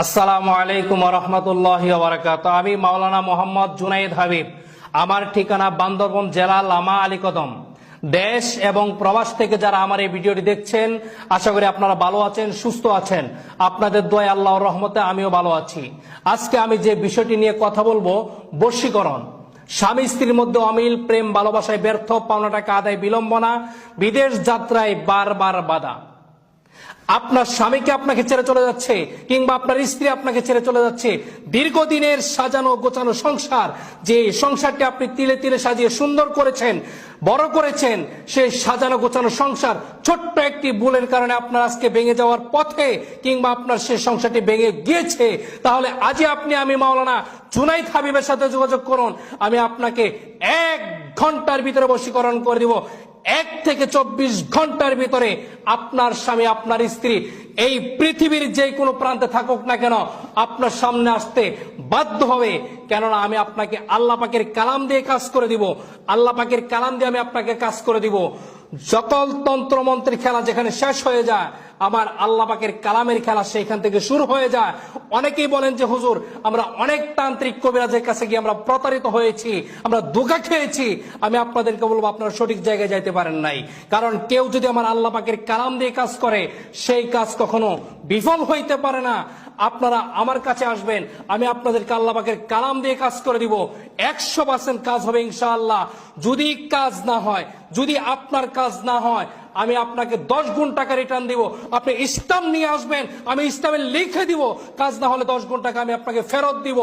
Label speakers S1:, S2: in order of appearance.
S1: আসসালামু আলাইকুম ওয়া রাহমাতুল্লাহি ওয়া বারাকাতুহু। আমি মাওলানা মোহাম্মদ জুনায়েদ হাবিব। আমার ঠিকানা বান্দরবান জেলা লামা আলী কদম। দেশ এবং প্রবাস থেকে যারা আমার এই ভিডিওটি দেখছেন, আশা করি আপনারা ভালো আছেন, সুস্থ আছেন। আপনাদের দোয়ায় আল্লাহর রহমতে আমিও ভালো আছি। আজকে আমি যে বিষয়টি নিয়ে কথা বলবো, বশীকরণ। স্বামী স্ত্রীর মধ্যে অমিল, প্রেম ভালোবাসায় ব্যর্থ, পাওনা টাকা আদায় বিলম্বনা, বিদেশ যাত্রায় বারবার বাধা। আপনার স্বামীকে আপনাকে ছেড়ে চলে যাচ্ছে, কিংবা আপনার স্ত্রী আপনাকে ছেড়ে চলে যাচ্ছে। দীর্ঘদিনের সাজানো গোছানো সংসার, যে সংসারটি আপনি তিলে তিলে সাজিয়ে সুন্দর করেছেন, বড় করেছেন, সেই সাজানো গোছানো সংসার ছোট্ট একটি ভুলের কারণে আপনার আজকে ভেঙে যাওয়ার পথে, কিংবা আপনার সেই সংসারটি ভেঙে গিয়েছে। তাহলে আজই আমি মাওলানা জুনায়েদ হাবিবের সাথে যোগাযোগ করুন। আমি আপনাকে 1 ঘন্টার ভিতরে বশীকরণ করে দিব। 1 থেকে 24 ঘন্টার ভিতরে আপনার স্বামী, আপনার স্ত্রী এই পৃথিবীর যে কোনো প্রান্তে থাকুক না কেন, আপনার সামনে আসতে বাধ্য হবে। কেননা আমি আপনাকে আল্লাহ পাকের কালাম দিয়ে কাজ করে দিব। আল্লাহ পাকের কালাম দিয়ে আমি আপনাকে কাজ করে দিব। সকল তন্ত্র মন্ত্রের খেলা যেখানে শেষ হয়ে যায়, আমার আল্লাহ পাকের কালামের খেলা সেখান থেকে শুরু হয়ে যায়। অনেকেই বলেন যে হুজুর, আমরা অনেক তান্ত্রিক কবিরাজের কাছে গিয়ে আমরা প্রতারিত হয়েছি, আমরা ধোঁকা খেয়েছি। আমি আপনাদেরকে বলবো, আপনারা সঠিক জায়গায় যাইতে পারেন নাই। কারণ কেউ যদি আমার আল্লাহ পাকের কালাম দিয়ে কাজ করে, সেই কাজ কখনো বিফল হইতে পারে না। আপনারা আমার কাছে আসবেন, আমি আপনাদেরকে আল্লাহ পাকের কালাম দিয়ে কাজ করে দিব। 100% কাজ হবে ইনশাআল্লাহ। যদি কাজ না হয়, যদি আপনার কাজ না হয়, আমি আপনাকে 10 গুণ টাকা রিটার্ন দিব। আপনি ইসলাম নিয়ে আসবেন, আমি ইসলামে লিখে দিব। কাজ না হলে 10 গুণ টাকা আমি আপনাকে ফেরত দিব।